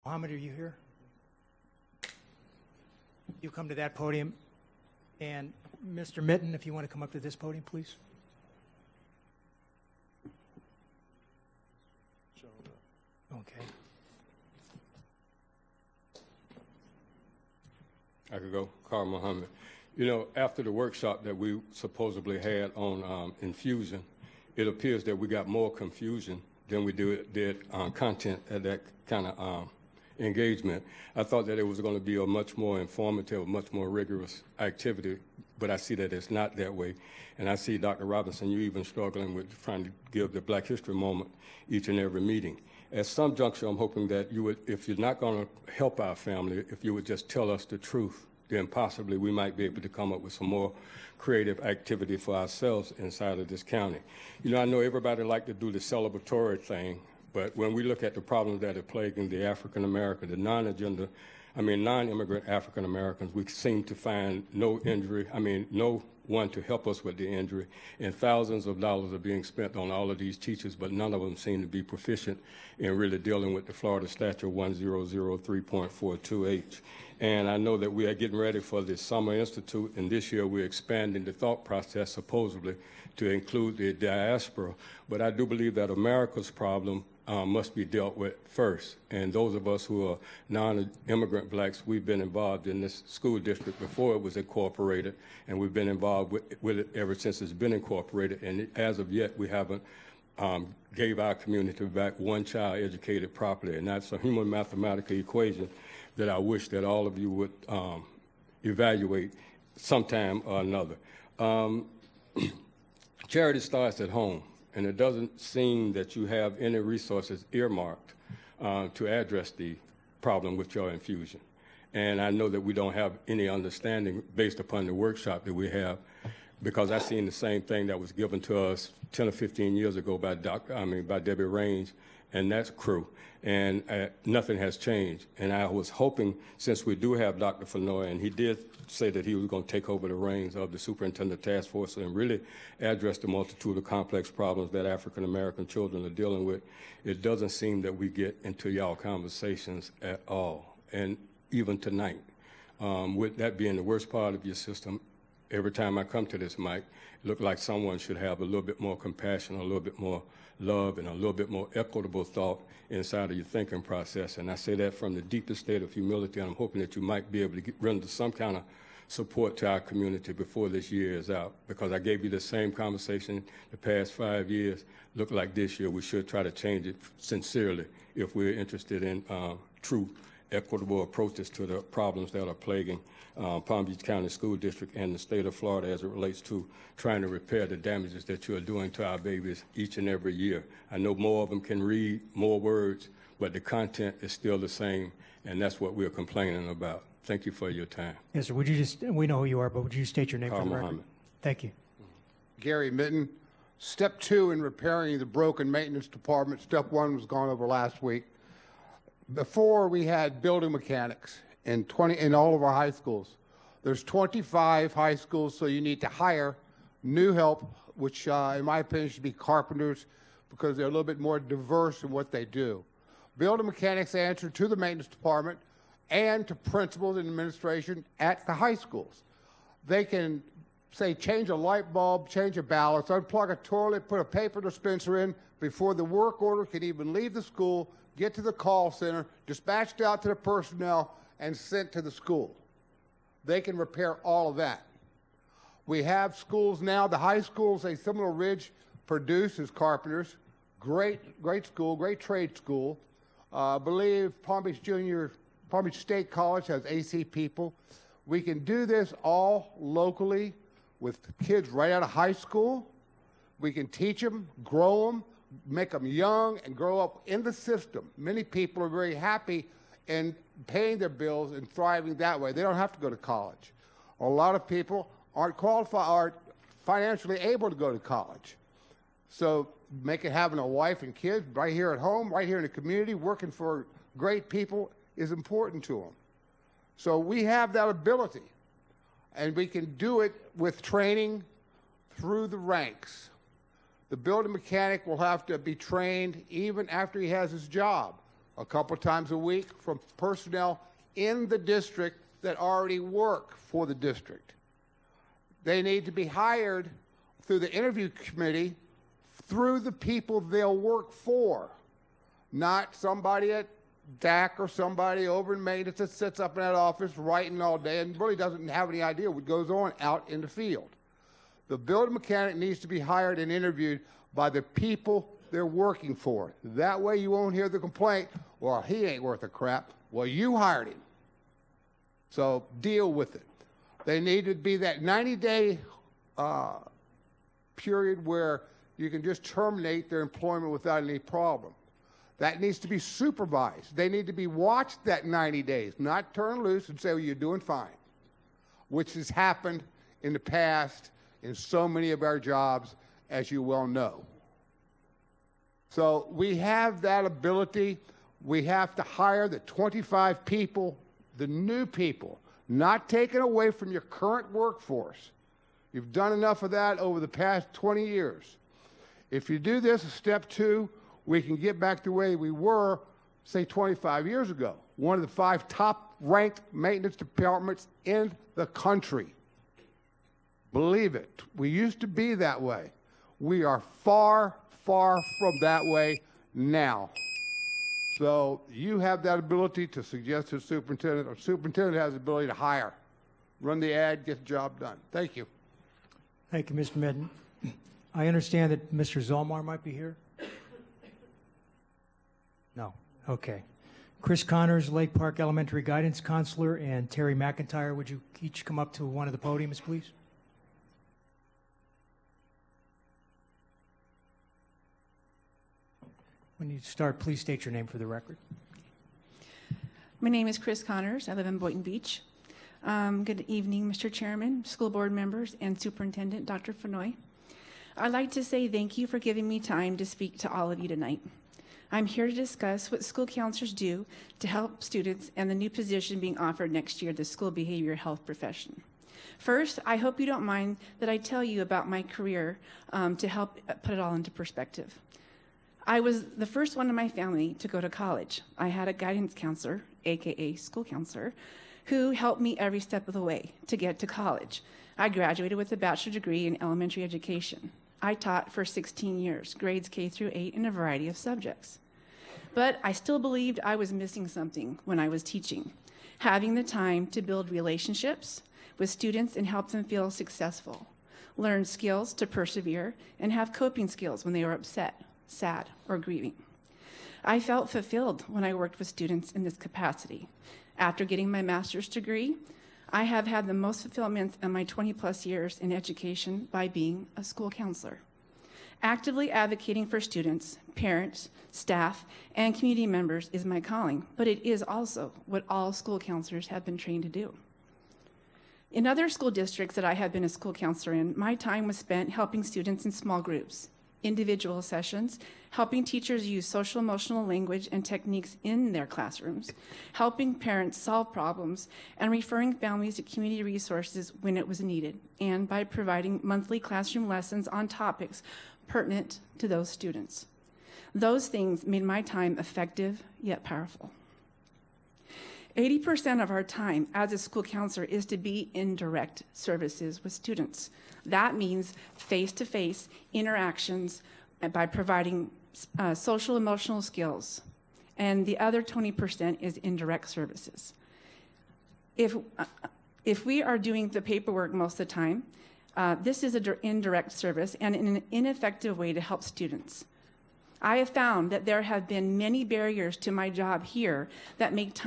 Mohammed, are you here? You come to that podium. And Mr. Mitten, if you want to come up to this podium, please. Okay. I could go, Carl Muhammad. You know, after the workshop that we supposedly had on infusion, it appears that we got more confusion than we did content at that kind of engagement. I thought that it was going to be a much more informative, much more rigorous activity, but I see that it's not that way. And I see, Dr. Robinson, you even struggling with trying to give the Black History moment each and every meeting. At some juncture, I'm hoping that you would, if you're not going to help our family, if you would just tell us the truth, then possibly we might be able to come up with some more creative activity for ourselves inside of this county. You know, I know everybody like to do the celebratory thing, but when we look at the problems that are plaguing the African-American, the non-immigrant African-Americans, we seem to find no one to help us with the injury, and thousands of dollars are being spent on all of these teachers, but none of them seem to be proficient in really dealing with the Florida Statute 1003.42H. And I know that we are getting ready for the Summer Institute, and this year we're expanding the thought process supposedly to include the diaspora. But I do believe that America's problem must be dealt with first. And those of us who are non-immigrant blacks, we've been involved in this school district before it was incorporated, and we've been involved with it ever since it's been incorporated. And as of yet, we haven't gave our community back one child educated properly. And that's a human mathematical equation that I wish that all of you would evaluate sometime or another. Charity starts at home. And it doesn't seem that you have any resources earmarked to address the problem with your infusion. And I know that we don't have any understanding based upon the workshop that we have, because I've seen the same thing that was given to us 10 or 15 years ago by Debbie Range and that crew, and nothing has changed. And I was hoping, since we do have Dr. Fenoy, and he did say that he was going to take over the reins of the Superintendent Task Force and really address the multitude of complex problems that African-American children are dealing with, it doesn't seem that we get into y'all conversations at all. And even tonight, with that being the worst part of your system, every time I come to this mic, it looked like someone should have a little bit more compassion, a little bit more love, and a little bit more equitable thought inside of your thinking process. And I say that from the deepest state of humility, and I'm hoping that you might be able to render some kind of support to our community before this year is out, because I gave you the same conversation the past 5 years. Look like this year we should try to change it sincerely if we're interested in true equitable approaches to the problems that are plaguing Palm Beach County School District and the state of Florida as it relates to trying to repair the damages that you are doing to our babies each and every year. I know more of them can read more words, but the content is still the same, and that's what we're complaining about. Thank you for your time. Yes, sir. Would you just, we know who you are, but would you state your name Carl for the record? Muhammad. Thank you. Gary Mitten. Step 2 in repairing the broken maintenance department. Step 1 was gone over last week. Before, we had building mechanics in all of our high schools. There's 25 high schools, so you need to hire new help, which in my opinion should be carpenters, because they're a little bit more diverse in what they do. Building mechanics answer to the maintenance department and to principals and administration at the high schools. They can say change a light bulb, change a ballast, unplug a toilet, put a paper dispenser in before the work order can even leave the school, get to the call center, dispatched out to the personnel, and sent to the school. They can repair all of that. We have schools now, the high schools, a Seminole Ridge produces carpenters, great school, great trade school. I believe Palm Beach State College has AC people. We can do this all locally with kids right out of high school. We can teach them, grow them, make them young, and grow up in the system. Many people are very happy in paying their bills and thriving that way. They don't have to go to college. A lot of people aren't qualified, aren't financially able to go to college. So having a wife and kids right here at home, right here in the community, working for great people is important to them. So we have that ability, and we can do it with training through the ranks. The building mechanic will have to be trained even after he has his job. a couple times a week from personnel in the district that already work for the district. They need to be hired through the interview committee through the people they'll work for, not somebody at DAC or somebody over in maintenance that sits up in that office writing all day and really doesn't have any idea what goes on out in the field. The building mechanic needs to be hired and interviewed by the people they're working for. That way you won't hear the complaint, well, he ain't worth a crap. Well, you hired him. So deal with it. They need to be that 90-day period where you can just terminate their employment without any problem. That needs to be supervised. They need to be watched that 90 days, not turned loose and say, well, you're doing fine, which has happened in the past in so many of our jobs, as you well know. So we have that ability. We have to hire the 25 people, the new people, not taken away from your current workforce. You've done enough of that over the past 20 years. If you do this, step 2, we can get back to the way we were, say, 25 years ago. One of the 5 top-ranked maintenance departments in the country. Believe it, we used to be that way. We are far, far from that way now. So you have that ability to suggest to the superintendent, or superintendent has the ability to hire. Run the ad, get the job done. Thank you. Thank you, Mr. Midden. I understand that Mr. Zolmar might be here? No. Okay. Chris Connors, Lake Park Elementary Guidance Counselor, and Terry McIntyre, would you each come up to one of the podiums, please? When you start, please state your name for the record. My name is Chris Connors. I live in Boynton Beach. Good evening, Mr. Chairman, school board members, and Superintendent Dr. Fenoy. I'd like to say thank you for giving me time to speak to all of you tonight. I'm here to discuss what school counselors do to help students and the new position being offered next year, the school behavioral health profession. First, I hope you don't mind that I tell you about my career to help put it all into perspective. I was the first one in my family to go to college. I had a guidance counselor, AKA school counselor, who helped me every step of the way to get to college. I graduated with a bachelor's degree in elementary education. I taught for 16 years, grades K through 8 in a variety of subjects. But I still believed I was missing something when I was teaching, having the time to build relationships with students and help them feel successful, learn skills to persevere, and have coping skills when they were upset, sad, or grieving. I felt fulfilled when I worked with students in this capacity. After getting my master's degree, I have had the most fulfillment in my 20-plus years in education by being a school counselor. Actively advocating for students, parents, staff, and community members is my calling, but it is also what all school counselors have been trained to do. In other school districts that I have been a school counselor in, my time was spent helping students in small groups, individual sessions, helping teachers use social emotional language and techniques in their classrooms, helping parents solve problems, and referring families to community resources when it was needed, and by providing monthly classroom lessons on topics pertinent to those students. Those things made my time effective yet powerful. 80% of our time as a school counselor is to be in direct services with students. That means face-to-face interactions by providing social emotional skills. And the other 20% is indirect services. If we are doing the paperwork most of the time, this is an indirect service and an ineffective way to help students. I have found that there have been many barriers to my job here that make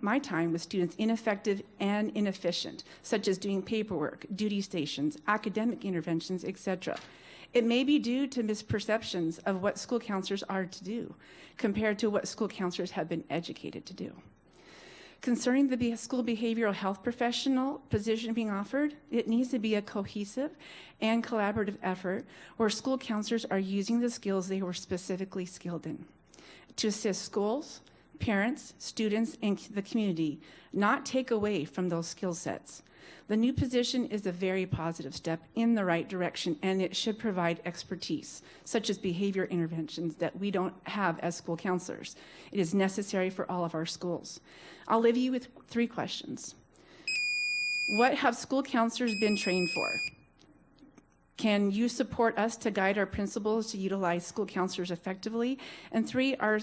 my time with students ineffective and inefficient, such as doing paperwork, duty stations, academic interventions, etc. It may be due to misperceptions of what school counselors are to do compared to what school counselors have been educated to do. Concerning the school behavioral health professional position being offered, it needs to be a cohesive and collaborative effort where school counselors are using the skills they were specifically skilled in to assist schools, parents, students, and the community, not take away from those skill sets. The new position is a very positive step in the right direction, and it should provide expertise, such as behavior interventions that we don't have as school counselors. It is necessary for all of our schools. I'll leave you with 3 questions. What have school counselors been trained for? Can you support us to guide our principals to utilize school counselors effectively? And 3, are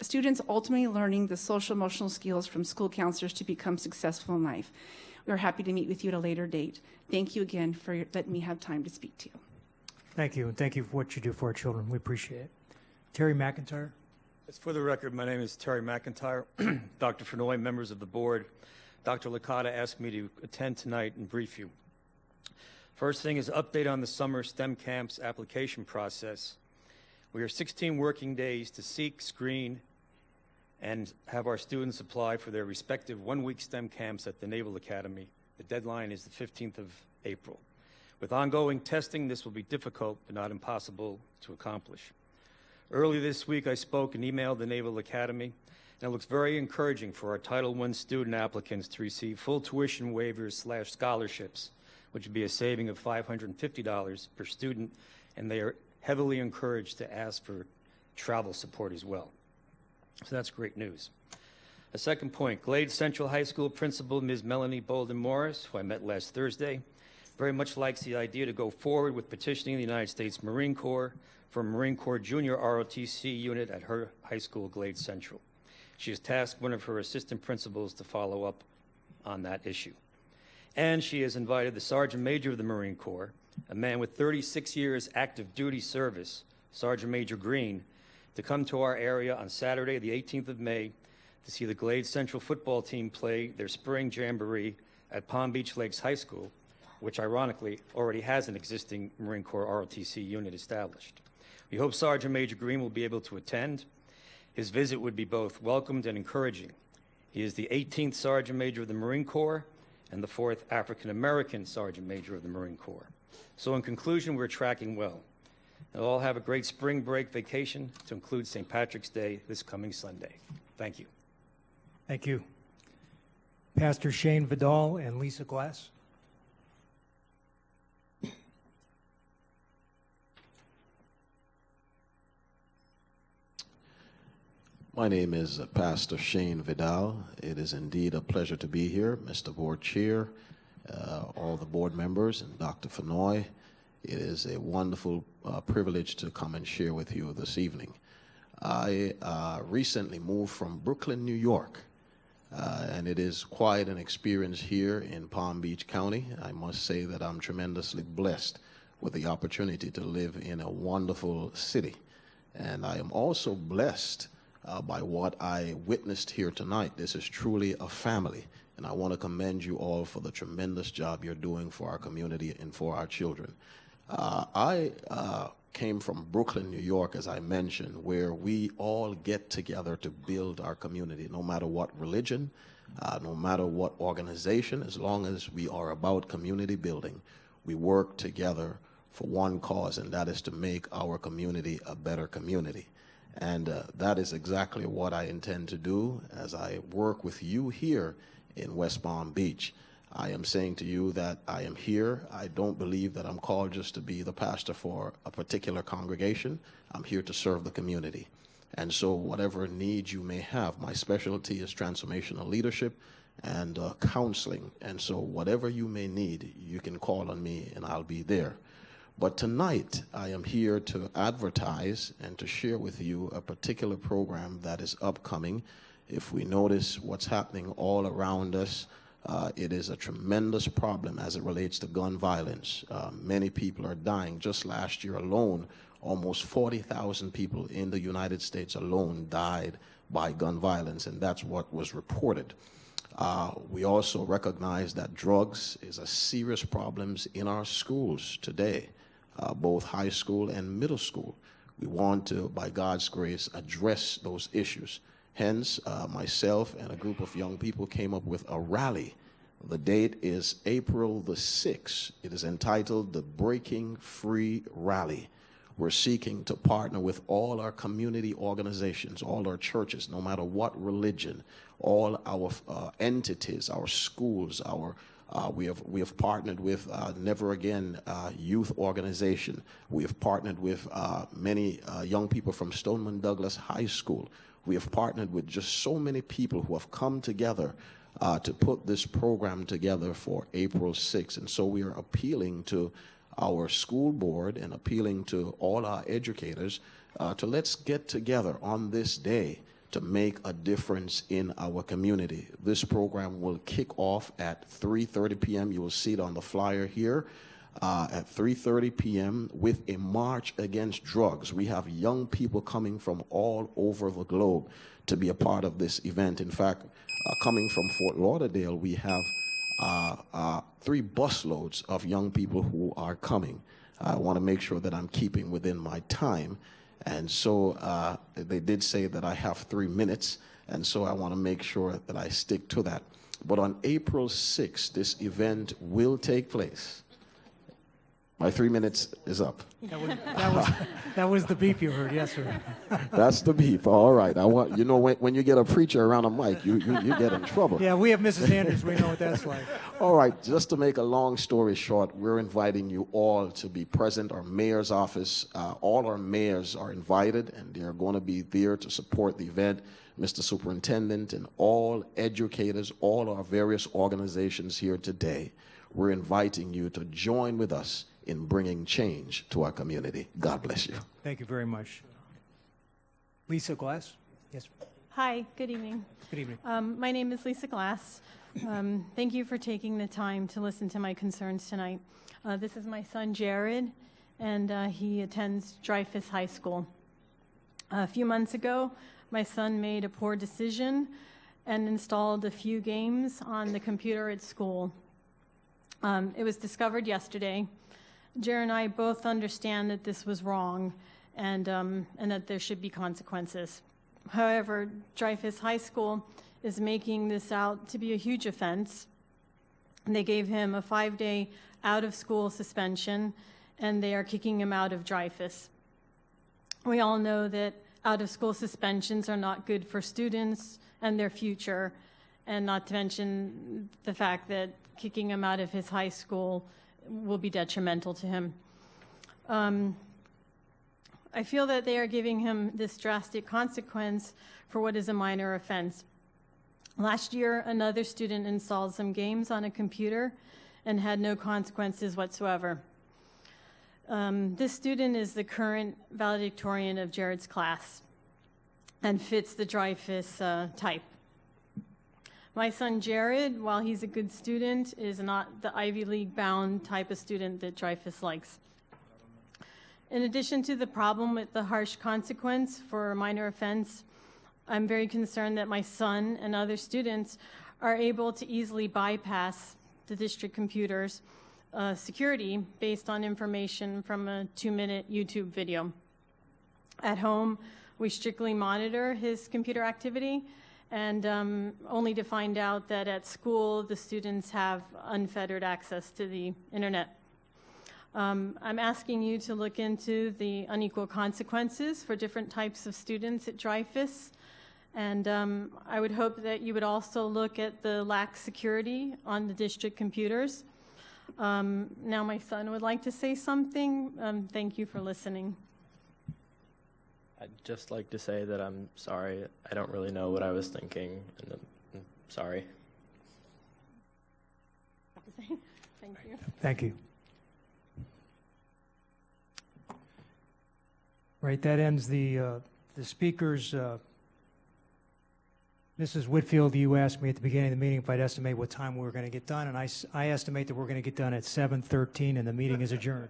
students ultimately learning the social emotional skills from school counselors to become successful in life? We're happy to meet with you at a later date. Thank you again for letting me have time to speak to you. Thank you, and thank you for what you do for our children. We appreciate it. Terry McIntyre. Just for the record, my name is Terry McIntyre. Dr. Fenoy, members of the board, Dr. Licata asked me to attend tonight and brief you. First thing is update on the summer STEM camps application process. We are 16 working days to seek, screen, and have our students apply for their respective one-week STEM camps at the Naval Academy. The deadline is the 15th of April. With ongoing testing, this will be difficult but not impossible to accomplish. Early this week, I spoke and emailed the Naval Academy, and it looks very encouraging for our Title I student applicants to receive full tuition waivers / scholarships, which would be a saving of $550 per student, and they are heavily encouraged to ask for travel support as well. So that's great news. A second point, Glade Central High School principal Ms. Melanie Bolden Morris, who I met last Thursday, very much likes the idea to go forward with petitioning the United States Marine Corps for a Marine Corps Junior ROTC unit at her high school, Glade Central. She has tasked one of her assistant principals to follow up on that issue. And she has invited the Sergeant Major of the Marine Corps, a man with 36 years active duty service, Sergeant Major Green, to come to our area on Saturday, the 18th of May, to see the Glade Central football team play their spring jamboree at Palm Beach Lakes High School, which ironically already has an existing Marine Corps ROTC unit established. We hope Sergeant Major Green will be able to attend. His visit would be both welcomed and encouraging. He is the 18th Sergeant Major of the Marine Corps and the 4th African-American Sergeant Major of the Marine Corps. So in conclusion, we're tracking well. They'll all have a great spring break vacation to include St. Patrick's Day this coming Sunday. Thank you. Thank you. Pastor Shane Vidal and Lisa Glass. My name is Pastor Shane Vidal. It is indeed a pleasure to be here, Mr. Board Chair, all the board members, and Dr. Fenoy. It is a wonderful privilege to come and share with you this evening. I recently moved from Brooklyn, New York, and it is quite an experience here in Palm Beach County. I must say that I'm tremendously blessed with the opportunity to live in a wonderful city. And I am also blessed by what I witnessed here tonight. This is truly a family, and I want to commend you all for the tremendous job you're doing for our community and for our children. I came from Brooklyn, New York, as I mentioned, where we all get together to build our community, no matter what religion, no matter what organization. As long as we are about community building, we work together for one cause, and that is to make our community a better community. And that is exactly what I intend to do as I work with you here in West Palm Beach. I am saying to you that I am here. I don't believe that I'm called just to be the pastor for a particular congregation. I'm here to serve the community. And so whatever needs you may have, my specialty is transformational leadership and counseling. And so whatever you may need, you can call on me and I'll be there. But tonight, I am here to advertise and to share with you a particular program that is upcoming. If we notice what's happening all around us, it is a tremendous problem as it relates to gun violence. Many people are dying. Just last year alone, almost 40,000 people in the United States alone died by gun violence, and that's what was reported. We also recognize that drugs is a serious problem in our schools today. Both high school and middle school. We want to, by God's grace, address those issues. Hence, myself and a group of young people came up with a rally. The date is April the 6th. It is entitled the Breaking Free Rally. We're seeking to partner with all our community organizations, all our churches, no matter what religion, all our entities, our schools, our We have partnered with Never Again Youth Organization. We have partnered with many young people from Stoneman Douglas High School. We have partnered with just so many people who have come together to put this program together for April 6th. And so we are appealing to our school board and appealing to all our educators to let's get together on this day to make a difference in our community. This program will kick off at 3:30 p.m. You will see it on the flyer here. At 3:30 p.m. with a march against drugs. We have young people coming from all over the globe to be a part of this event. In fact, coming from Fort Lauderdale, we have 3 busloads of young people who are coming. I want to make sure that I'm keeping within my time. And so they did say that I have 3 minutes, and so I want to make sure that I stick to that. But on April 6th, this event will take place. My 3 minutes is up. That was the beep you heard, yes, sir. That's the beep. All right. I want when you get a preacher around a mic, you get in trouble. Yeah, we have Mrs. Anders. We know what that's like. All right. Just to make a long story short, we're inviting you all to be present. Our mayor's office, all our mayors are invited, and they're going to be there to support the event. Mr. Superintendent and all educators, all our various organizations here today, we're inviting you to join with us in bringing change to our community. God bless you. Thank you very much. Lisa Glass? Yes. Hi, good evening. Good evening. My name is Lisa Glass. Thank you for taking the time to listen to my concerns tonight. This is my son, Jared, and he attends Dreyfus High School. A few months ago, my son made a poor decision and installed a few games on the computer at school. It was discovered yesterday. Jared and I both understand that this was wrong and that there should be consequences. However, Dreyfus High School is making this out to be a huge offense. They gave him a 5-day out-of-school suspension, and they are kicking him out of Dreyfus. We all know that out-of-school suspensions are not good for students and their future, and not to mention the fact that kicking him out of his high school will be detrimental to him. I feel that they are giving him this drastic consequence for what is a minor offense. Last year, another student installed some games on a computer and had no consequences whatsoever. This student is the current valedictorian of Jared's class and fits the Dreyfus type. My son Jared, while he's a good student, is not the Ivy League-bound type of student that Dreyfus likes. In addition to the problem with the harsh consequence for a minor offense, I'm very concerned that my son and other students are able to easily bypass the district computer's security based on information from a 2-minute YouTube video. At home, we strictly monitor his computer activity, and only to find out that at school the students have unfettered access to the internet. I'm asking you to look into the unequal consequences for different types of students at Dreyfus, and I would hope that you would also look at the lax security on the district computers. Now my son would like to say something. Thank you for listening. I'd just like to say that I'm sorry. I don't really know what I was thinking, and I'm sorry. Thank you. Thank you. Right, that ends the speakers. Mrs. Whitfield, you asked me at the beginning of the meeting if I'd estimate what time we were going to get done, and I estimate that we're going to get done at 7:13, and the meeting is adjourned.